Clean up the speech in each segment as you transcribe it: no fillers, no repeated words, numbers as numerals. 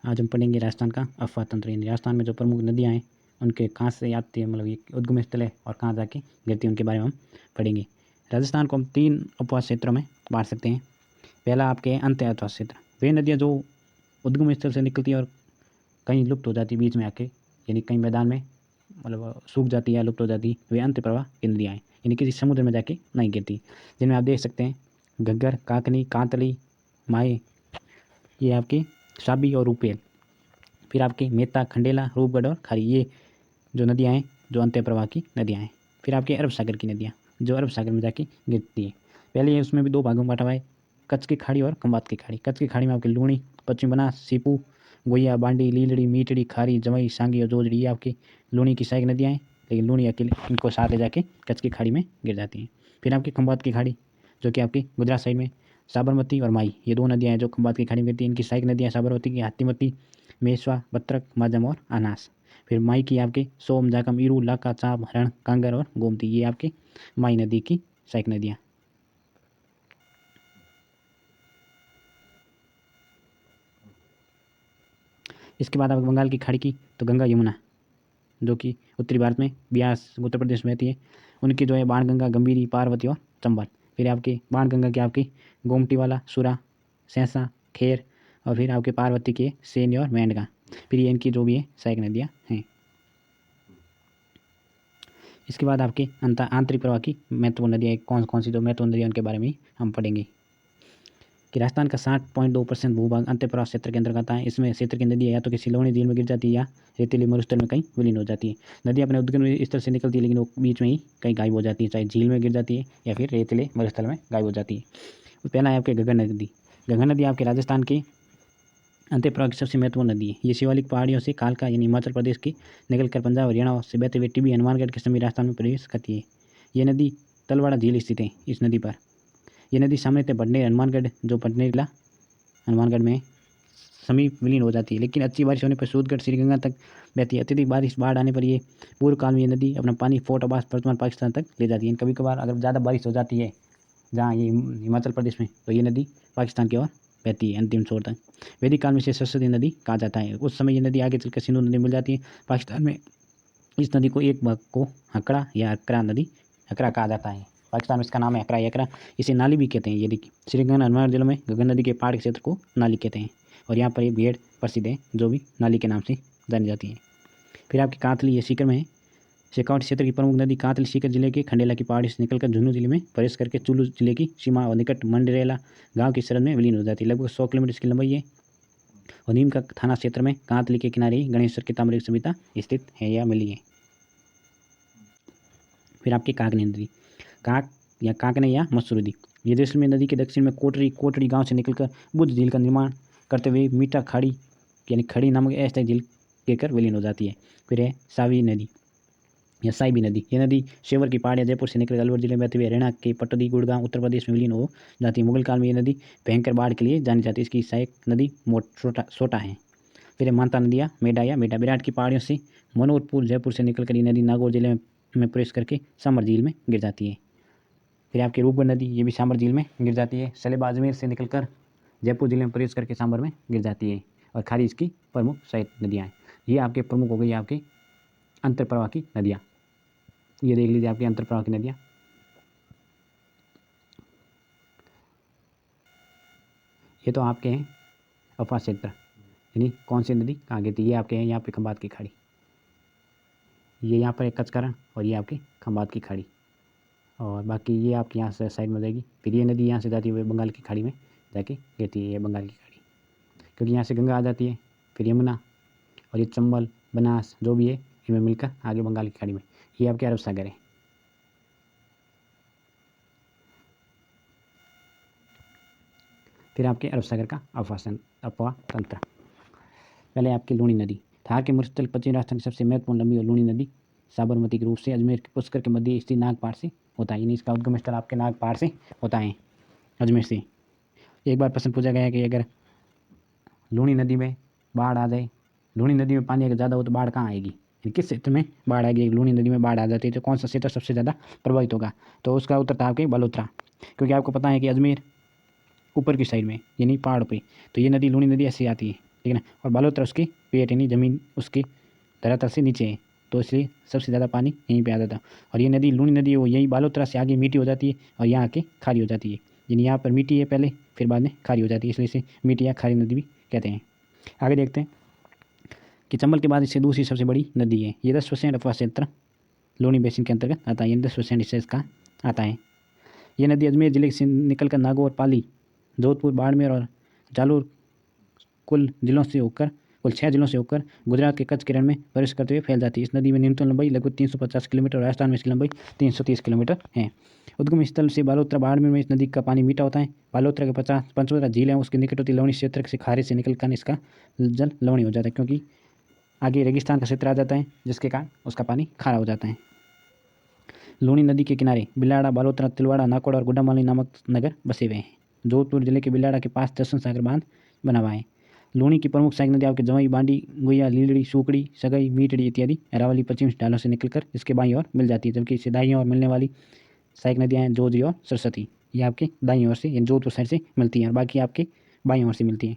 आज हम पढ़ेंगे राजस्थान का अफवाह तंत्र। यानी राजस्थान में जो प्रमुख नदियाँ हैं उनके कहाँ से आती है, मतलब ये उद्गम स्थल है और कहाँ जाके गिरती है, उनके बारे में हम पढ़ेंगे। राजस्थान को हम 3 उपवाह क्षेत्रों में बांट सकते हैं। पहला आपके अंत्य अथवा क्षेत्र, वे नदियाँ जो उद्गम स्थल से निकलती है और कहीं लुप्त हो जाती है बीच में आके, यानी कहीं मैदान में मतलब सूख जाती है, लुप्त हो जाती है, वे अंत्य प्रवाह की नदियाँ हैं, यानी किसी समुद्र में जाके नहीं गिरती। जिनमें आप देख सकते हैं घग्गर, काकनी, कांतली, माए, ये आपकी साबी और रूपेल। फिर आपकी मेता, खंडेला, रूपगढ़ और खारी, ये जो नदियाँ हैं जो अंत्य प्रवाह की नदियाँ हैं। फिर आपके अरब सागर की नदियाँ जो अरब सागर में जाके गिरती है। पहले उसमें भी 2 भागों में बांटा हुआ है, कच्छ की खाड़ी और खंबात की खाड़ी। कच्छ की खाड़ी में आपकी लूणी, पश्चिम बनास, सीपू, गोया, बांडी, लीलड़ी, मीटड़ी, खारी, जमई, सांगी और जोजड़ी, ये आपकी लूणी की सहायक नदियाँ हैं, लेकिन लूणी अकेले इनको साथ ले जाके कच्छ की खाड़ी में गिर जाती हैं। फिर आपकी खंबात की खाड़ी जो कि आपकी गुजरात साइड में, साबरमती और माई, ये 2 नदियाँ हैं जो खंबात की खाड़ी में गिरती हैं। इनकी सहायक नदियाँ साबरमती की हाथीमती, मेसवा, बत्रक, माजम और अनास। फिर माई की आपके सोम, जाकम, ईरू, लाका, चाप, हरण, कांगर और गोमती, ये आपकी माई नदी की सहायक नदियाँ। इसके बाद आप बंगाल की खाड़ी की तो गंगा, यमुना जो कि उत्तरी भारत में ब्यास उत्तर प्रदेश में रहती है, उनकी जो है बाणगंगा, गंभीरी, पार्वती और चंबल। फिर आपकी बाणगंगा की आपकी गोमती वाला, सुरा, सैंसा, खेर और फिर आपके पार्वती के सेनी और मेंढका। फिर ये इनकी जो भी है सहायक नदियाँ हैं। इसके बाद आपके आंतरिक प्रवाह की महत्वपूर्ण नदियाँ कौन कौन सी जो महत्वपूर्ण नदियाँ उनके बारे में हम पढ़ेंगे कि राजस्थान का 60.2% भूभाग अंत्य प्रवाह क्षेत्र के अंतर्गत आता है। इसमें क्षेत्र की नदियाँ या तो किसी लवणी झील में गिर जाती है या रेतीली मरुस्थल में कहीं विलीन हो जाती है। नदी अपने उद्गम स्थल से निकलती है लेकिन वो बीच में ही कहीं गायब हो जाती है, चाहे झील में गिर जाती है या फिर रेतीले मरुस्थल में गायब हो जाती है। पहला है आपके घग्गर नदी। घग्गर नदी आपके राजस्थान के अंत्य प्रवाह की सबसे महत्वपूर्ण नदी है। ये शिवालिक पहाड़ियों से कालका यानी हिमाचल प्रदेश की निकलकर पंजाब, हरियाणा से बहते हुए टिब्बी, हनुमानगढ़ के समीप राजस्थान में प्रवेश करती है। ये नदी तलवाड़ा झील स्थित है। इस नदी पर यह नदी सामान्यतः भटनेर, हनुमानगढ़ जो भटनेर जिला हनुमानगढ़ में समीप विलीन हो जाती है, लेकिन अच्छी बारिश होने पर सूदगढ़, श्रीगंगा तक बहती है। अत्यधिक बारिश, बाढ़ आने पर ये पूर्व काल में ये नदी अपना पानी फोर्ट अब्बास वर्तमान पाकिस्तान तक ले जाती है। कभी कभार अगर ज़्यादा बारिश हो जाती है जहाँ ये हिमाचल प्रदेश में, तो ये नदी पाकिस्तान की ओर बहती है अंतिम छोर तक। वैदिक काल में इसे सरस्वती नदी कहा जाता है। उस समय ये नदी आगे चलकर सिंधु नदी मिल जाती है। पाकिस्तान में इस नदी को एक भाग को हकड़ा या हकरा नदी, हकरा कहा जाता है। पाकिस्तान में इसका नाम है हकरा या हकरा। इसे नाली भी कहते हैं। ये देखिए श्रीगंगा हनुमान जिलों में घग्गर नदी के पहाड़ क्षेत्र को नाली कहते हैं और यहाँ पर ये भेड़ प्रसिद्ध है जो भी नाली के नाम से जानी जाती है। फिर आपकी कांतली, ये सीकर में है। शेखावाटी क्षेत्र की प्रमुख नदी कांतली सीकर जिले के खंडेला की पहाड़ी से निकलकर झुंझुनू जिले में प्रवेश करके चुलू जिले की सीमा और निकट मंडरेला गांव की सरहद में विलीन हो जाती है। लगभग 100 किलोमीटर इसकी लंबाई है और नीम का थाना क्षेत्र में कांतली के किनारे गणेश्वर की ताम्रलिक संहिता स्थित है या मिली है। फिर आपकी काकनी नदी, काक या काकने या मसूरी, ये जैसलमेर नदी के दक्षिण में कोटड़ी गांव से निकलकर बुद्ध झील का निर्माण करते हुए मीठा खाड़ी यानी खड़ी नामक अस्थायी झील कहकर विलीन हो जाती है। फिर है सावी नदी या साइबी नदी। ये नदी शेवर की पहाड़ियाँ जयपुर से निकलकर अलवर जिले में बहते हुए हरियाणा के पटौदी, गुड़गांव, उत्तर प्रदेश में विलीन हो जाती है। मुगल काल में ये नदी भयंकर बाढ़ के लिए जानी जाती है। इसकी सहायक नदी सोटा है। फिर है मानता नदियाँ, मेढा या मेढा, विराट की पहाड़ियों से मनोहरपुर, जयपुर से निकलकर ये नदी नागौर जिले में प्रवेश करके सामर झील में गिर जाती है। फिर आपकी रूपगढ़ नदी, ये भी सामर झील में गिर जाती है। सलेबा अजमेर से निकलकर जयपुर जिले में प्रवेश करके सामर में गिर जाती है और खारी इसकी प्रमुख सहायक नदियाँ हैं। ये आपके प्रमुख हो गई आपके अंतर प्रवाह की नदियाँ। ये देख लीजिए आपकी अंतर प्रवाह की नदियाँ। ये तो आपके हैं अफवाह क्षेत्र, यानी कौन सी नदी कहाँ गिरती है। ये आपके हैं यहाँ पे खंबात की खाड़ी, ये यहाँ पर एक कचकरण और ये आपकी खंबात की खाड़ी, और बाकी ये आपके यहाँ से साइड में हो जाएगी। फिर ये नदी यहाँ से जाती है बंगाल की खाड़ी में जाके गिरती है, ये बंगाल की खाड़ी, क्योंकि यहाँ से गंगा आ जाती है। फिर यमुना और ये चंबल, बनास जो भी है इनमें मिलकर आगे बंगाल की खाड़ी में, ये आपके अरब सागर है। फिर आपके अरब सागर का अफवाह तंत्र। पहले आपकी लूणी नदी, थार के मरुस्थल पश्चिम राजस्थान की सबसे महत्वपूर्ण लंबी और लूणी नदी साबरमती के रूप से अजमेर के पुष्कर के मध्य स्थित नागपाड़ से होता है। यानी इसका उद्गम स्थल आपके नागपाड़ से होता है, अजमेर से। एक बार प्रश्न पूछा गया है कि अगर लूणी नदी में बाढ़ आ जाए, लूणी नदी में पानी अगर ज़्यादा हो तो बाढ़ कहाँ आएगी, किस क्षेत्र में बाढ़ आएगी। लूणी नदी में बाढ़ आ जाती है तो कौन सा क्षेत्र सबसे ज़्यादा प्रभावित होगा, तो उसका उत्तर था आपके बलोत्रा, क्योंकि आपको पता है कि अजमेर ऊपर की साइड में यानी पहाड़ पे, तो ये नदी लूणी नदी ऐसे आती है ठीक है ना। और बालोतरा उसकी पेट यानी ज़मीन उसकी धरातल से नीचे है, तो इसलिए सबसे ज़्यादा पानी यहीं पे आता था। और ये नदी लूनी नदी है, वो यही बालोतरा से आगे मीठी हो जाती है और यहाँ आके खारी हो जाती है। यानी यहाँ पर मीठी है पहले, फिर बाद में खारी हो जाती है, इसलिए इसे मीठी या खारी नदी भी कहते हैं। आगे देखते हैं कि चंबल के बाद इससे दूसरी सबसे बड़ी नदी है। ये 10% अथवा क्षेत्र लूनी बेसिन के अंतर्गत आता है, यानी 10% हिस्सा इसका आता है। ये नदी अजमेर जिले से निकलकर नागौर, पाली, जोधपुर, बाड़मेर और जालोर कुल 6 जिलों से होकर गुजरात के कच्छ के रण में प्रवेश करते हुए फैल जाती है। इस नदी में न्यूनतम लंबाई लगभग 350 किलोमीटर और राजस्थान में इसकी लंबाई 330 किलोमीटर है। उद्गम स्थल से बालोतरा, बाड़मेर में इस नदी का पानी मीठा होता है। बालोतरा के 55 झील है, उसके निकट होती लवणी क्षेत्र से खारे से निकलकर इसका जल लवणी हो जाता है, क्योंकि आगे रेगिस्तान का क्षेत्र आ जाता है, जिसके कारण उसका पानी खारा हो जाता है। लूनी नदी के किनारे बिलाड़ा, बालोतरा, तिलवाड़ा, नाकोड़ और गुड्डामाली नामक नगर बसे हुए हैं। जोधपुर जिले के बिलाड़ा के पास दर्शन सागर बांध बना हुआ है। लूनी की प्रमुख सहायक नदी आपके जवाई, बांडी, गुइया, लीलड़ी, सूकड़ी, सगई, मीटड़ी इत्यादि अरावली पश्चिम ढालों से निकलकर इसके बाईं ओर मिल जाती है, जबकि इससे दाईं ओर मिलने वाली सहायक नदियाँ हैं जोजी और सरस्वती। ये आपके दाईं ओर से यानी जोधपुर साइड से मिलती हैं और बाकी आपके बाईं ओर से मिलती हैं।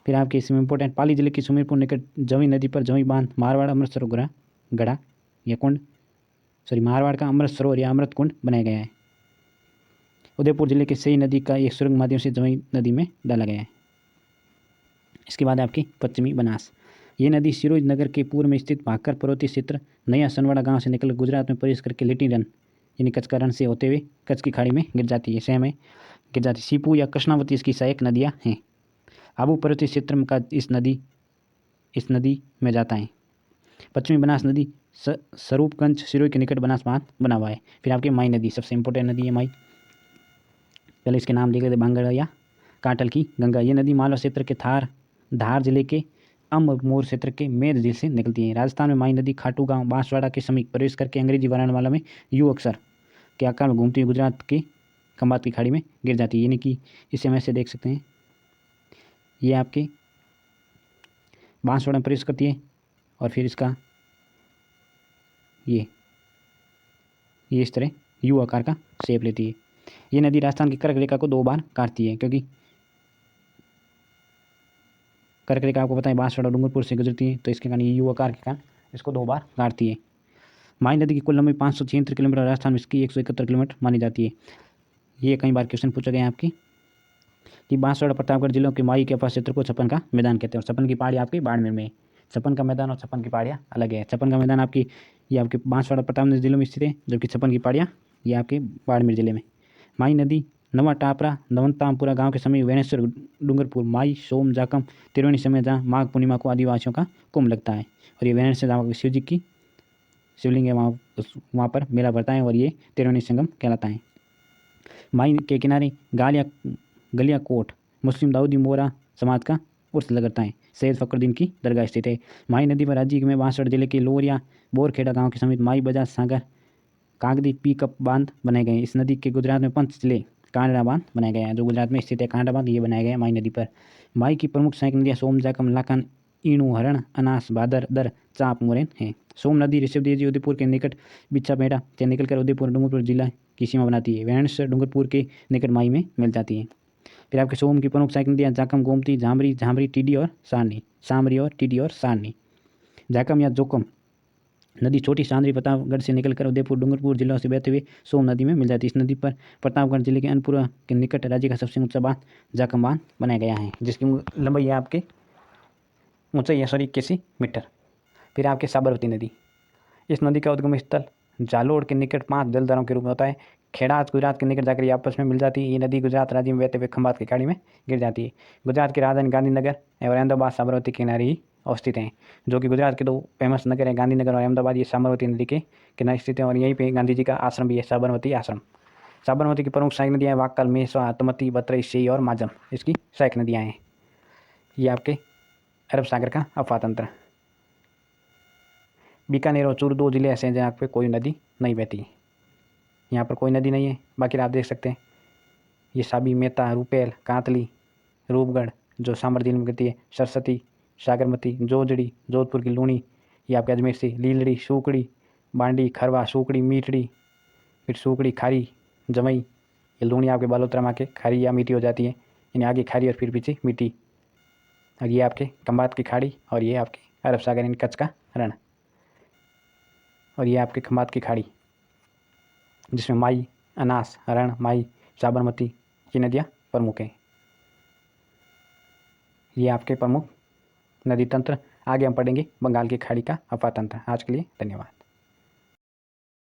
फिर आपके इसमें इंपॉर्टेंट पाली जिले की सुमेरपुर निकट जवी नदी पर जवी बांध, मारवाड़, अमृतसर गढ़ा या कुंड मारवाड़ का अमृत सरोवर या अमृत कुंड बनाया गया है। उदयपुर जिले के सई नदी का एक सुरंग माध्यम से जवी नदी में डाला गया है। इसके बाद आपकी पश्चिमी बनास, ये नदी सिरोज नगर के पूर्व में स्थित भाकर पर्वतीय क्षेत्र नया सनवाड़ा गांव से निकल गुजरात में प्रवेश करके लिटी रन यानी कच्छ का रण से होते हुए कच्छ की खाड़ी में गिर जाती है, में गिर जाती है। सीपू या कृष्णावती इसकी सहायक नदियाँ हैं। आबू पर्वतीय क्षेत्र का इस नदी में जाता है। पश्चिमी बनास नदी स्वरूपगंज सिरोही के निकट बनास बांध बना हुआ है। फिर आपकी माई नदी, सबसे इंपॉर्टेंट नदी है माई। पहले इसके नाम देख लेते, बांगड़ या काटल की गंगा। ये नदी मालवा क्षेत्र के धार जिले के अमरमोर क्षेत्र के मेद झील से निकलती है। राजस्थान में माई नदी खाटू गांव, बांसवाड़ा के समीप प्रवेश करके अंग्रेजी वर्णमाला में यू अक्षर के आकार में घूमती हुई गुजरात के खंबात की खाड़ी में गिर जाती है। यानी कि इसे हम ऐसे देख सकते हैं, ये आपके बांसवाड़ा में प्रवेश करती है और फिर इसका ये इस तरह यू आकार का शेप लेती है। ये नदी राजस्थान की कर्क रेखा को 2 बार काटती है, क्योंकि कर्क रेखा आपको पता है बांसवाड़ा और डूंगरपुर से गुजरती है, तो इसके कारण ये यू आकार के कारण इसको 2 बार काटती है। माई नदी की कुल लंबाई 576 किलोमीटर, राजस्थान में इसकी 171 किलोमीटर मानी जाती है। ये कई बार क्वेश्चन पूछा गया है आपकी कि बांसवाड़ा, प्रतापगढ़ जिलों के माई के पास क्षेत्र को छप्पन का मैदान कहते हैं और छप्पन की पहाड़ी आपकी बाड़मेर में है। छप्पन का मैदान और छप्पन की पहाड़ियाँ अलग है। छप्पन का मैदान आपकी ये आपके बांसवाड़ा, प्रतापगढ़ जिलों में स्थित है, जबकि छप्पन की पहाड़ियाँ ये आपके बाड़मेर जिले में। माई नदी नवा टापरा, नवंतामपुरा गांव के समीप वेणेश्वर, डूंगरपुर, माई, सोम, जाकम, त्रिवेणी समय जहाँ माघ पूर्णिमा को आदिवासियों का कुंभ लगता है और ये वेणेश्वर जहाँ शिव जी की शिवलिंग है, वहाँ पर मेला भरता है और ये त्रिवेणी संगम कहलाता है। माई के किनारे गलिया कोट मुस्लिम दाऊदी मोरा समाज का उर्स लगता है। सैयद फखरुद्दीन की दरगाह स्थित है। माई नदी पर राज्य में बांसवाड़ा जिले के लोरिया, बोरखेड़ा गांव के समीप माई, बजाज, सागर, कागदी पिकअप बांध बनाए गए हैं। इस नदी के गुजरात में पंच जिले कांडा बांध बनाया गया है, जो गुजरात में स्थित है कांडा बांध, ये बनाया गया है माई नदी पर। माई की प्रमुख सहायक नदियाँ सोम, जाकम, लाखन, ईणु, हरण, अनास, भादर, दर, चाप, मोरेन हैं। सोम नदी ऋषभदेव जी उदयपुर के निकट बिच्छा बेड़ा से निकलकर उदयपुर डूंगरपुर जिला की सीमा बनाती है। वेणेश्वर डूंगरपुर के निकट माई में मिल जाती है। फिर आपके सोम की प्रमुख सहायक नदियाँ जाकम, गोमती, झामरी, टीडी और सारनी। जाकम या जोकम नदी छोटी सांद्री प्रतापगढ़ से निकलकर उदयपुर डूंगरपुर जिलों से बहते हुए सोम नदी में मिल जाती है। इस नदी पर प्रतापगढ़ जिले के अनपुरा के निकट राज्य का सबसे ऊंचा बांध जाकम बांध बनाया गया है, जिसकी लंबाई है आपके ऊंचाई है 81 मीटर। फिर आपके साबरमती नदी, इस नदी का उद्गम स्थल जालोर के निकट 5 जलधाराओं के रूप में होता है। खेड़ात गुजरात के निकट जाकर ये आपस में मिल जाती है। ये नदी गुजरात राज्य में बहते हुए खंबात की खाड़ी में गिर जाती है। गुजरात की राजधानी गांधीनगर और अहमदाबाद साबरमती के किनारे ही अवस्थित हैं, जो कि गुजरात के 2 फेमस नगर हैं, गांधीनगर और अहमदाबाद। ये साबरमती नदी के किनारे स्थित हैं और यहीं पे गांधी जी का आश्रम भी है, साबरमती आश्रम। साबरमती की प्रमुख सहायक नदियाँ वाक्कल, मेसवा, आत्मती, बतरई, शेई और माजम इसकी सहायक नदियाँ हैं। ये आपके अरब सागर का अफवातंत्र। बीकानेर और चूरू 2 जिले ऐसे हैं जहाँ पे कोई नदी नहीं बहती। यहाँ पर कोई नदी नहीं है। बाकी आप देख सकते हैं ये साबी, मेहता, रुपेल, कांतली, रूपगढ़ जो सामर जिले में गिरती है, सरस्वती, सागरमती, जोजड़ी, जोधपुर की लूणी, ये आपके अजमेर से, लीलड़ी, सूकड़ी, बांडी, खरवा, सूकड़ी, मीठड़ी, फिर सूकड़ी, खारी, जमई, ये लूणी आपके बालोतरा में आके खारी या मीठी हो जाती है, यानी आगे खारी और फिर पीछे मीठी। और ये आपके खंबात की खाड़ी और ये आपके अरब सागर यानी कच्छ का रण। और ये आपके खंबात की खाड़ी जिसमें माई, अनास, रण, माई, साबरमती की नदियाँ प्रमुख हैं। ये आपके प्रमुख नदी तंत्र। आगे हम पढ़ेंगे बंगाल की खाड़ी का अफातंत्र। आज के लिए धन्यवाद।